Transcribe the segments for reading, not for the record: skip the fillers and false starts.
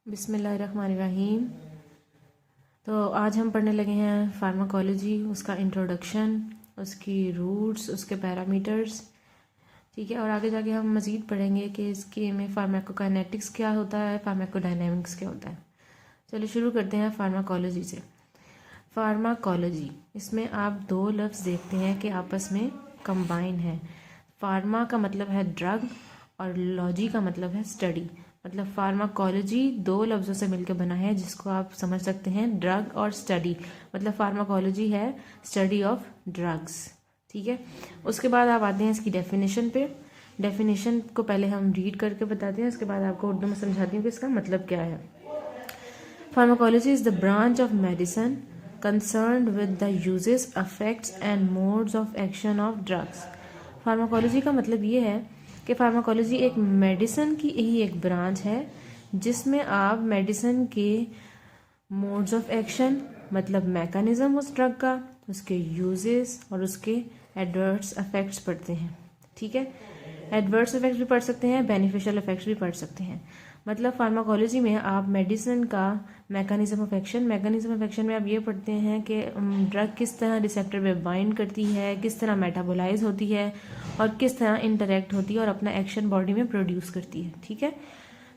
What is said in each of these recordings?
बिस्मिल्लाहिर्रहमानिर्रहीम। तो आज हम पढ़ने लगे हैं फार्माकोलॉजी, उसका इंट्रोडक्शन, उसकी रूट्स, उसके पैरामीटर्स। ठीक है, और आगे जाके हम मज़ीद पढ़ेंगे कि इसके में फार्माकोकाइनेटिक्स क्या होता है, फार्माकोडायनेमिक्स क्या होता है। चलिए शुरू करते हैं फार्माकोलॉजी से। फार्माकोलॉजी, इसमें आप दो लफ्ज़ देखते हैं कि आपस में कंबाइन है। फार्मा का मतलब है ड्रग और लॉजी का मतलब है स्टडी। मतलब फार्माकोलॉजी दो लफ्ज़ों से मिलकर बना है, जिसको आप समझ सकते हैं ड्रग और स्टडी। मतलब फार्माकोलॉजी है स्टडी ऑफ ड्रग्स। ठीक है, उसके बाद आप आते हैं इसकी डेफिनेशन पे। डेफिनेशन को पहले हम रीड करके बताते हैं, उसके बाद आपको उर्दू में समझाती हूँ कि इसका मतलब क्या है। Pharmacology is the branch of medicine concerned with the uses, effects and modes of action of drugs। Pharmacology का मतलब ये है कि फार्माकोलॉजी एक मेडिसिन की ही एक ब्रांच है, जिसमें आप मेडिसिन के मोड्स ऑफ एक्शन मतलब मैकेनिज्म उस ड्रग का, उसके यूजेस और उसके एडवर्स इफेक्ट्स पढ़ते हैं। ठीक है, एडवर्स इफेक्ट्स भी पढ़ सकते हैं, बेनिफिशियल इफेक्ट्स भी पढ़ सकते हैं। मतलब फार्माकोलॉजी में आप मेडिसिन का मैकेनिज्म ऑफ एक्शन में आप ये पढ़ते हैं कि ड्रग किस तरह रिसेप्टर पे बाइंड करती है, किस तरह मेटाबोलाइज होती है और किस तरह इंटरेक्ट होती है और अपना एक्शन बॉडी में प्रोड्यूस करती है। ठीक है,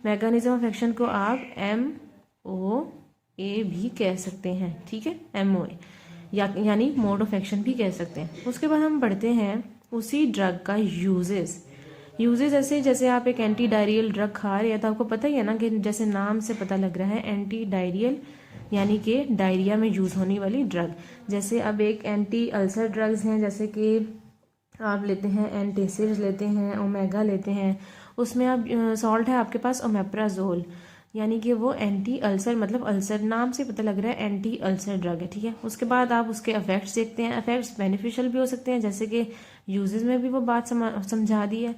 मैकेनिज्म ऑफ एक्शन को आप MOA भी कह सकते हैं। ठीक है, MOA यानी मोड ऑफ एक्शन भी कह सकते हैं। उसके बाद हम पढ़ते हैं उसी ड्रग का यूजेस ऐसे जैसे आप एक एंटी डायरियल ड्रग खा रहे हैं, तो आपको पता ही है ना कि जैसे नाम से पता लग रहा है एंटी डायरियल यानी कि डायरिया में यूज़ होने वाली ड्रग। जैसे अब एक एंटी अल्सर ड्रग्स हैं, जैसे कि आप लेते हैं एंटासिड्स लेते हैं, ओमेगा लेते हैं, उसमें आप सॉल्ट है आपके पास ओमेप्राजोल, यानी कि वो एंटी अल्सर मतलब अल्सर नाम से पता लग रहा है एंटी अल्सर ड्रग है। ठीक है, उसके बाद आप उसके इफेक्ट्स देखते हैं। इफेक्ट्स बेनिफिशियल भी हो सकते हैं, जैसे कि यूजेस में भी वो बात समझा दी है,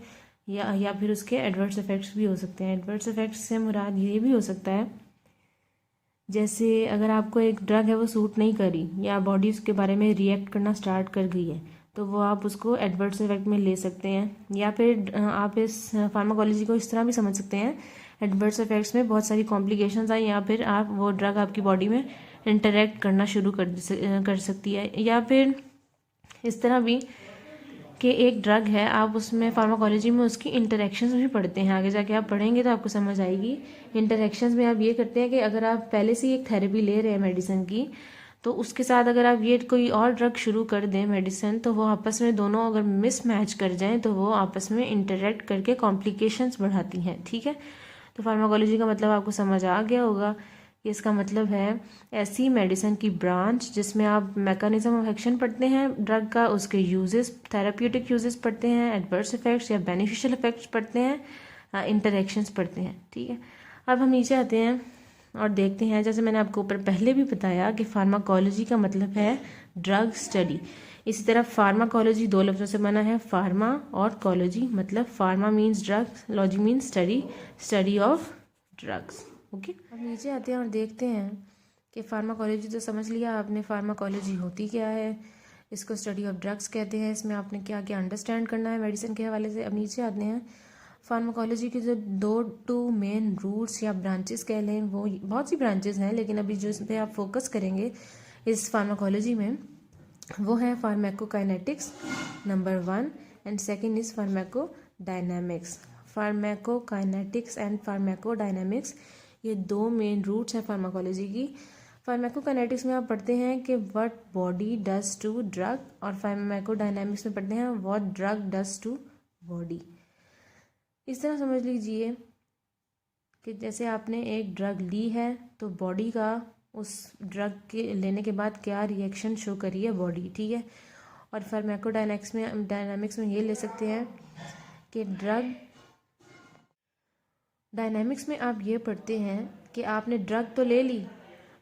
या फिर उसके एडवर्स इफेक्ट्स भी हो सकते हैं। एडवर्स इफेक्ट्स से मुराद ये भी हो सकता है, जैसे अगर आपको एक ड्रग है वो सूट नहीं करी या बॉडी उसके बारे में रिएक्ट करना स्टार्ट कर गई है, तो वो आप उसको एडवर्स इफेक्ट में ले सकते हैं। या फिर आप इस फार्माकोलॉजी को इस तरह भी समझ सकते हैं, एडवर्स इफेक्ट्स में बहुत सारी कॉम्प्लिकेशंस आई, या फिर आप वो ड्रग आपकी बॉडी में इंटरेक्ट करना शुरू कर सकती है। या फिर इस तरह भी कि एक ड्रग है, आप उसमें फार्माकोलॉजी में उसकी इंटरेक्शंस भी पढ़ते हैं। आगे जाके आप पढ़ेंगे तो आपको समझ आएगी। इंटरेक्शंस में आप ये करते हैं कि अगर आप पहले से ही एक थेरेपी ले रहे हैं मेडिसिन की, तो उसके साथ अगर आप ये कोई और ड्रग शुरू कर दें मेडिसिन, तो वो आपस में दोनों अगर मिसमैच कर जाएं तो वो आपस में इंटरेक्ट करके कॉम्प्लिकेशंस बढ़ाती हैं। ठीक है, तो फार्माकोलॉजी का मतलब आपको समझ आ गया होगा कि इसका मतलब है ऐसी मेडिसिन की ब्रांच जिसमें आप मैकेनिज्म ऑफ एक्शन पढ़ते हैं ड्रग का, उसके यूजेस, थेराप्यूटिक यूजेस पढ़ते हैं, एडवर्स इफेक्ट्स या बेनिफिशियल इफेक्ट्स पढ़ते हैं, इंटरेक्शंस पढ़ते हैं। ठीक है, अब हम नीचे आते हैं और देखते हैं, जैसे मैंने आपको ऊपर पहले भी बताया कि फार्माकोलॉजी का मतलब है ड्रग स्टडी। इसी तरह फार्माकोलॉजी दो लफ्ज़ों से बना है, फार्मा और कोलॉजी। मतलब pharma means drugs, logy means study of drugs. Okay, अब नीचे आते हैं और देखते हैं कि फार्माकोलॉजी तो समझ लिया आपने, फार्माकोलॉजी होती क्या है, इसको स्टडी ऑफ ड्रग्स कहते हैं। इसमें आपने क्या क्या अंडरस्टैंड करना है मेडिसिन के हवाले से। अब नीचे आते हैं, फार्माकोलॉजी के जो टू मेन रूट्स या ब्रांचेस कह लें, वो बहुत सी ब्रांचेस हैं, लेकिन अभी जो इस पर आप फोकस करेंगे इस फार्माकोलॉजी में, वो है pharmacokinetics number 1 and second is pharmacodynamics. Pharmacokinetics and pharmacodynamics ये दो मेन रूट्स हैं फार्माकोलॉजी की। फार्माकोकाइनेटिक्स में आप पढ़ते हैं कि what body does to drug, और फार्माकोडायनेमिक्स में पढ़ते हैं what drug does to body. इस तरह समझ लीजिए कि जैसे आपने एक ड्रग ली है, तो बॉडी का उस ड्रग के लेने के बाद क्या रिएक्शन शो करी है बॉडी। ठीक है, और फार्माकोडायनेमिक्स में ये ले सकते हैं कि ड्रग डायनेमिक्स में आप ये पढ़ते हैं कि आपने ड्रग तो ले ली,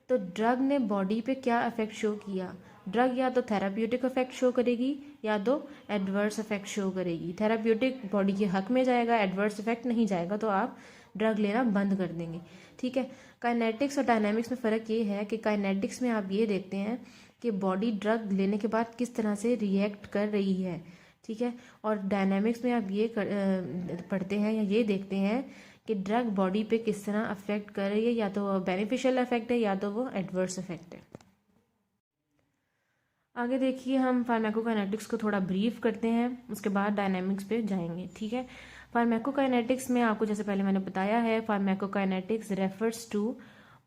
तो ड्रग ने बॉडी पे क्या इफेक्ट शो किया। ड्रग या तो थेराप्यूटिक इफेक्ट शो करेगी या तो एडवर्स इफेक्ट शो करेगी। थेराप्यूटिक बॉडी के हक में जाएगा, एडवर्स इफेक्ट नहीं जाएगा, तो आप ड्रग लेना बंद कर देंगे। ठीक है, काइनेटिक्स और डायनेमिक्स में फ़र्क ये है कि काइनेटिक्स में आप ये देखते हैं कि बॉडी ड्रग लेने के बाद किस तरह से रिएक्ट कर रही है। ठीक है, और डायनेमिक्स में आप ये पढ़ते हैं या ये देखते हैं कि ड्रग बॉडी पे किस तरह अफेक्ट कर रही है, या तो वो बेनिफिशियल इफेक्ट है या तो वो एडवर्स इफेक्ट है। आगे देखिए, हम फार्माकोकाइनेटिक्स को थोड़ा ब्रीफ करते हैं, उसके बाद डायनामिक्स पे जाएंगे, ठीक है। फार्माकोकाइनेटिक्स में आपको जैसे पहले मैंने बताया है, pharmacokinetics refers to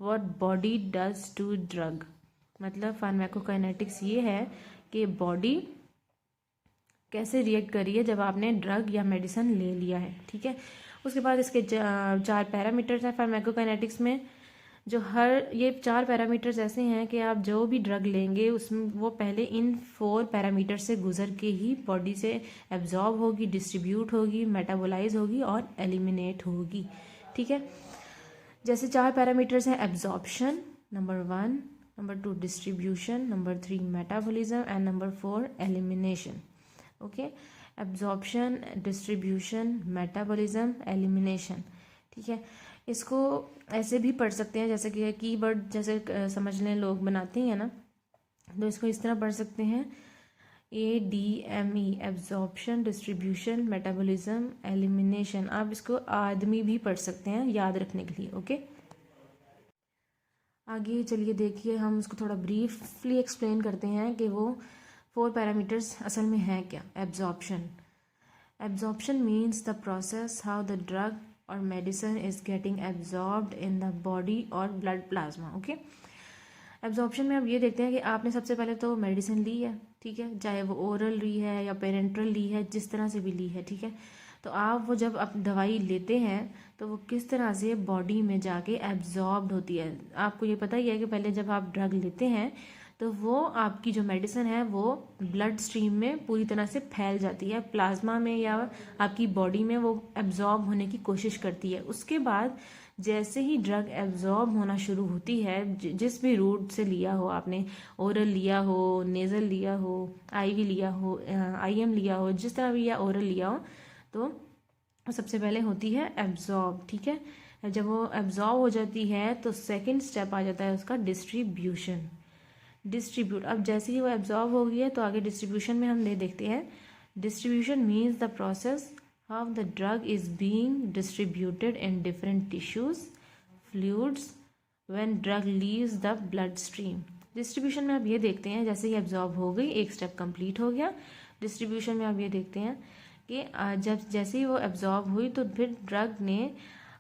what body does to drug. मतलब फार्माकोकाइनेटिक्स ये है कि बॉडी कैसे रिएक्ट करी है जब आपने ड्रग या मेडिसिन ले लिया है, ठीक है। उसके बाद इसके 4 पैरामीटर्स हैं फार्माकोकाइनेटिक्स में, जो ये 4 पैरामीटर्स ऐसे हैं कि आप जो भी ड्रग लेंगे उसमें वो पहले इन 4 पैरामीटर से गुजर के ही बॉडी से एब्जॉर्ब होगी, डिस्ट्रीब्यूट होगी, मेटाबोलाइज होगी और एलिमिनेट होगी, ठीक है। जैसे 4 पैरामीटर्स हैं, absorption number 1, number 2 distribution, number 3 metabolism and number 4 elimination. Okay, absorption, distribution, metabolism, elimination, ठीक है। इसको ऐसे भी पढ़ सकते हैं जैसे कि कीवर्ड जैसे समझ लें लोग बनाते हैं ना, तो इसको इस तरह पढ़ सकते हैं, ADME, absorption, distribution, metabolism, elimination. आप इसको आदमी भी पढ़ सकते हैं याद रखने के लिए, ओके। आगे चलिए देखिए, हम उसको थोड़ा ब्रीफली एक्सप्लेन करते हैं कि वो 4 पैरामीटर्स असल में हैं क्या। Absorption means the process how the drug और medicine is getting absorbed in the body और ब्लड प्लाज्मा, ओके। एब्जॉर्प्शन में आप ये देखते हैं कि आपने सबसे पहले तो मेडिसिन ली है, ठीक है, चाहे वो ओरल ली है या पेरेंट्रल ली है, जिस तरह से भी ली है, ठीक है। तो आप वो जब आप दवाई लेते हैं तो वो किस तरह से बॉडी में जाके एब्जॉर्ब्ड होती है। आपको ये पता ही है कि पहले जब आप ड्रग लेते हैं तो वो आपकी जो मेडिसिन है वो ब्लड स्ट्रीम में पूरी तरह से फैल जाती है, प्लाज्मा में या आपकी बॉडी में वो एब्जॉर्ब होने की कोशिश करती है। उसके बाद जैसे ही ड्रग एब्जॉर्ब होना शुरू होती है, जिस भी रूट से लिया हो आपने, ओरल लिया हो, नेज़ल लिया हो, आईवी लिया हो, IM लिया हो, जिस तरह भी या ओरल लिया हो, तो सबसे पहले होती है एब्जॉर्ब, ठीक है। जब वो एब्जॉर्ब हो जाती है तो सेकेंड स्टेप आ जाता है उसका डिस्ट्रीब्यूशन। अब जैसे ही वो एब्जॉर्ब हो गई है तो आगे डिस्ट्रीब्यूशन में हम देखते हैं, distribution means the process how the drug is being distributed in different tissues, fluids when drug leaves the blood stream. Distribution में आप ये देखते हैं, जैसे ही एब्जॉर्ब हो गई, एक स्टेप कंप्लीट हो गया। डिस्ट्रीब्यूशन में आप ये देखते हैं कि जब जैसे ही वो एब्जॉर्ब हुई तो फिर ड्रग ने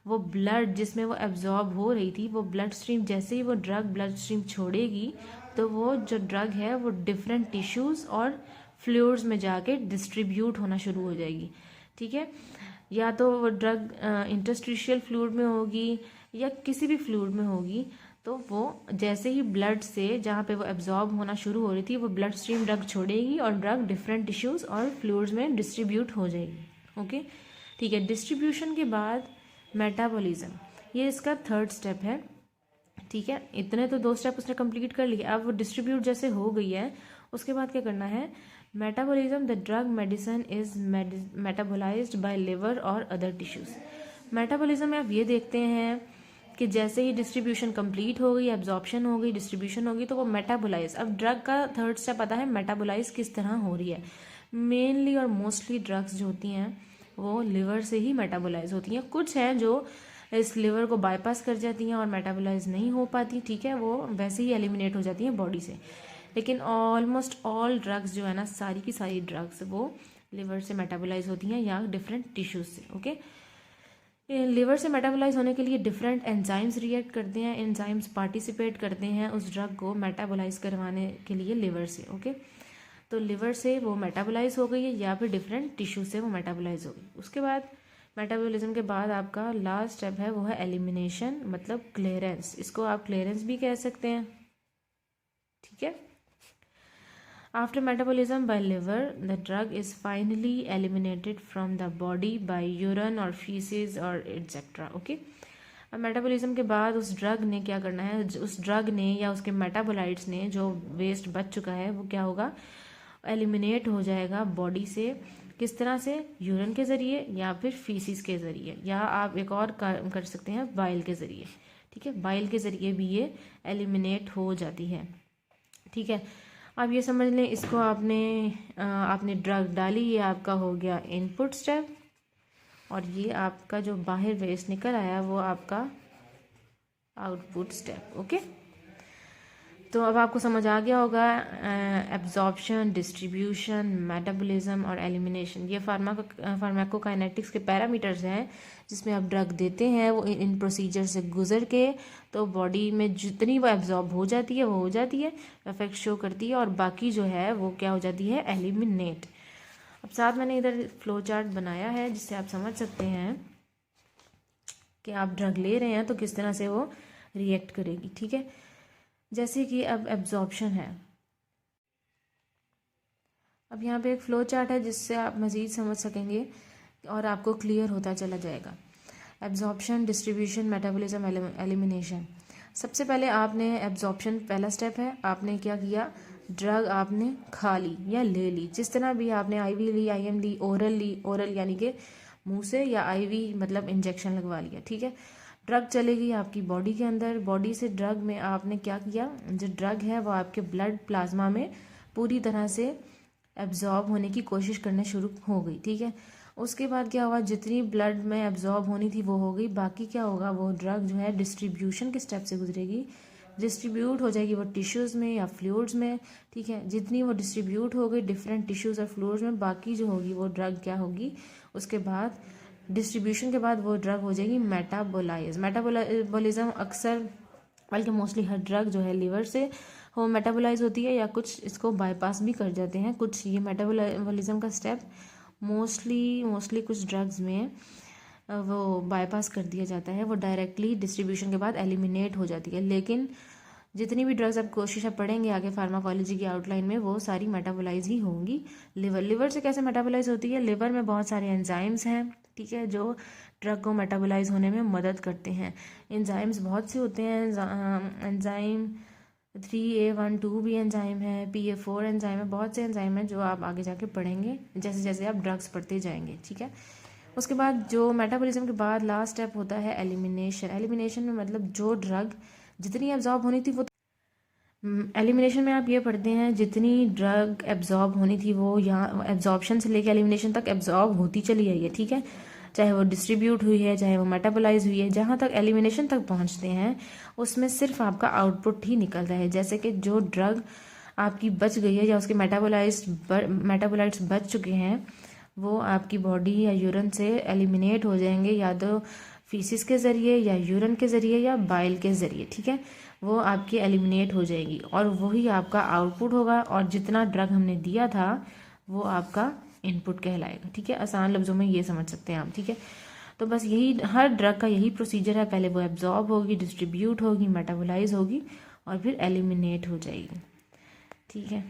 वो ब्लड जिसमें वो एब्जॉर्ब हो रही थी, वो ब्लड स्ट्रीम, जैसे ही वो ड्रग ब्लड स्ट्रीम छोड़ेगी तो वो जो ड्रग है वो डिफरेंट टिश्यूज़ और फ्लूइड्स में जाके डिस्ट्रीब्यूट होना शुरू हो जाएगी, ठीक है। या तो वो ड्रग इंटरस्टिशियल फ्लूइड में होगी या किसी भी फ्लूइड में होगी, तो वो जैसे ही ब्लड से जहाँ पे वो एब्जॉर्ब होना शुरू हो रही थी वो ब्लड स्ट्रीम ड्रग छोड़ेगी और ड्रग डिफरेंट टिश्यूज़ और फ्लूइड्स में डिस्ट्रीब्यूट हो जाएगी, ओके, ठीक है। डिस्ट्रीब्यूशन के बाद मेटाबॉलिज्म, ये इसका 3rd स्टेप है, ठीक है। इतने तो 2 स्टेप उसने कंप्लीट कर लिए। अब वो डिस्ट्रीब्यूट जैसे हो गई है, उसके बाद क्या करना है, metabolism, the drug medicine is metabolised bye liver और अदर टिश्यूज। मेटाबॉलिज्म में आप ये देखते हैं कि जैसे ही डिस्ट्रीब्यूशन कंप्लीट हो गई, एब्जॉर्प्शन हो गई, डिस्ट्रीब्यूशन हो गई, तो वो मेटाबोलाइज, अब ड्रग का 3rd स्टेप आता है मेटाबोलाइज किस तरह हो रही है। मेनली और मोस्टली ड्रग्स जो होती हैं वो लिवर से ही मेटाबोलाइज होती हैं। कुछ हैं जो इस लिवर को बाईपास कर जाती हैं और मेटाबोलाइज नहीं हो पाती, ठीक है, वो वैसे ही एलिमिनेट हो जाती हैं बॉडी से। लेकिन ऑलमोस्ट ऑल ड्रग्स जो है ना, सारी की सारी ड्रग्स वो लिवर से मेटाबोलाइज होती हैं या डिफरेंट टिश्यूज से, ओके। लिवर से मेटाबोलाइज होने के लिए डिफरेंट एंजाइम्स रिएक्ट करते हैं, एंजाइम्स पार्टिसिपेट करते हैं उस ड्रग को मेटाबोलाइज करवाने के लिए लिवर से, ओके। तो लिवर से वो मेटाबोलाइज हो गई है या फिर डिफरेंट टिश्यू से वो मेटाबोलाइज हो गई। उसके बाद मेटाबॉलिज्म के बाद आपका लास्ट स्टेप है वो है एलिमिनेशन, मतलब क्लियरेंस। इसको आप क्लियरेंस भी कह सकते हैं, ठीक है। After metabolism bye liver the drug is finally eliminated from the body by urine और फीसेस और एटसेट्रा, ओके। अब मेटाबॉलिज्म के बाद उस ड्रग ने क्या करना है, उस ड्रग ने या उसके मेटाबोलाइट्स ने जो वेस्ट बच चुका है वो क्या होगा, एलिमिनेट हो जाएगा बॉडी से। किस तरह से, यूरिन के ज़रिए या फिर फीसिस के ज़रिए, या आप एक और कर सकते हैं बाइल के ज़रिए, ठीक है। बाइल के ज़रिए भी ये एलिमिनेट हो जाती है, ठीक है। अब ये समझ लें, इसको आपने ड्रग डाली, ये आपका हो गया इनपुट स्टेप, और ये आपका जो बाहर वेस्ट निकल आया वो आपका आउटपुट स्टेप। ओके, तो अब आपको समझ आ गया होगा एब्जॉर्प्शन, डिस्ट्रीब्यूशन, मेटाबॉलिज्म और एलिमिनेशन ये फार्माकोकाइनेटिक्स के पैरामीटर्स हैं जिसमें आप ड्रग देते हैं वो इन प्रोसीजर से गुजर के तो बॉडी में जितनी वो एब्जॉर्ब हो जाती है वो हो जाती है, इफेक्ट शो करती है, और बाकी जो है वो क्या हो जाती है, एलिमिनेट। अब साथ मैंने इधर फ्लो चार्ट बनाया है जिससे आप समझ सकते हैं कि आप ड्रग ले रहे हैं तो किस तरह से वो रिएक्ट करेगी। ठीक है, जैसे कि अब एब्जॉर्प्शन है, अब यहाँ पे एक फ्लो चार्ट है जिससे आप मज़ीद समझ सकेंगे और आपको क्लियर होता चला जाएगा। Absorption, distribution, metabolism, elimination. सबसे पहले आपने एब्जॉर्प्शन पहला स्टेप है, आपने क्या किया, ड्रग आपने खा ली या ले ली, जिस तरह भी आपने आईवी ली, आईएम ली, ओरल यानी कि मुंह से, या आईवी मतलब इंजेक्शन लगवा लिया। ठीक है, ड्रग चलेगी आपकी बॉडी के अंदर, बॉडी से ड्रग में आपने क्या किया, जो ड्रग है वो आपके ब्लड प्लाज्मा में पूरी तरह से एब्जॉर्ब होने की कोशिश करने शुरू हो गई। ठीक है, उसके बाद क्या हुआ, जितनी ब्लड में एब्जॉर्ब होनी थी वो हो गई, बाकी क्या होगा, वो ड्रग जो है डिस्ट्रीब्यूशन के स्टेप से गुजरेगी, डिस्ट्रीब्यूट हो जाएगी वो टिश्यूज़ में या फ्लूइड्स में। ठीक है, जितनी वो डिस्ट्रीब्यूट हो गई डिफरेंट टिश्यूज़ और फ्लूइड्स में, बाकी जो होगी वो ड्रग क्या होगी, उसके बाद डिस्ट्रीब्यूशन के बाद वो ड्रग हो जाएगी मेटाबोलाइज। मेटाबोलिज्म अक्सर बल्कि मोस्टली हर ड्रग जो है लिवर से वो मेटाबोलाइज होती है या कुछ इसको बाईपास भी कर जाते हैं कुछ। ये मेटाबोलिज्म का स्टेप मोस्टली कुछ ड्रग्स में वो बाईपास कर दिया जाता है, वो डायरेक्टली डिस्ट्रीब्यूशन के बाद एलिमिनेट हो जाती है। लेकिन जितनी भी ड्रग्स आप कोशिश आप पढ़ेंगे आगे फार्माकोलॉजी की आउटलाइन में, वो सारी मेटाबोलाइज ही होंगी। लिवर से कैसे मेटाबोलाइज होती है, लिवर में बहुत सारे एंजाइम्स हैं, ठीक है, जो ड्रग को मेटाबोलाइज होने में मदद करते हैं। एंजाइम्स बहुत से होते हैं, एंजाइम 3A12 भी एंजाइम है, PA4 एंजाइम है, बहुत से एंजाइम हैं जो आप आगे जाके पढ़ेंगे जैसे जैसे आप ड्रग्स पढ़ते जाएंगे। ठीक है, उसके बाद जो मेटाबॉलिज्म के बाद लास्ट स्टेप होता है एलिमिनेशन। एलिमिनेशन में मतलब जो ड्रग जितनी एब्जॉर्ब होनी थी वो, एलिमिनेशन में आप ये पढ़ते हैं जितनी ड्रग एब्जॉर्ब होनी थी वो यहाँ एब्जॉर्प्शन से लेकर एलिमिनेशन तक एब्जॉर्ब होती चली आई है। ठीक है, चाहे वो डिस्ट्रीब्यूट हुई है, चाहे वो मेटाबोलाइज हुई है, जहाँ तक एलिमिनेशन तक पहुँचते हैं उसमें सिर्फ आपका आउटपुट ही निकलता है। जैसे कि जो ड्रग आपकी बच गई है या उसके मेटाबोलाइट्स बच चुके हैं वो आपकी बॉडी या यूरिन से एलिमिनेट हो जाएंगे, या तो फीसिस के ज़रिए या यूरिन के ज़रिए या बाइल के ज़रिए। ठीक है, वो आपकी एलिमिनेट हो जाएगी और वही आपका आउटपुट होगा, और जितना ड्रग हमने दिया था वो आपका इनपुट कहलाएगा। ठीक है, आसान लफ्ज़ों में ये समझ सकते हैं आप। ठीक है, तो बस यही हर ड्रग का यही प्रोसीजर है, पहले वो एब्जॉर्ब होगी, डिस्ट्रीब्यूट होगी, मेटाबोलाइज होगी और फिर एलिमिनेट हो जाएगी। ठीक है।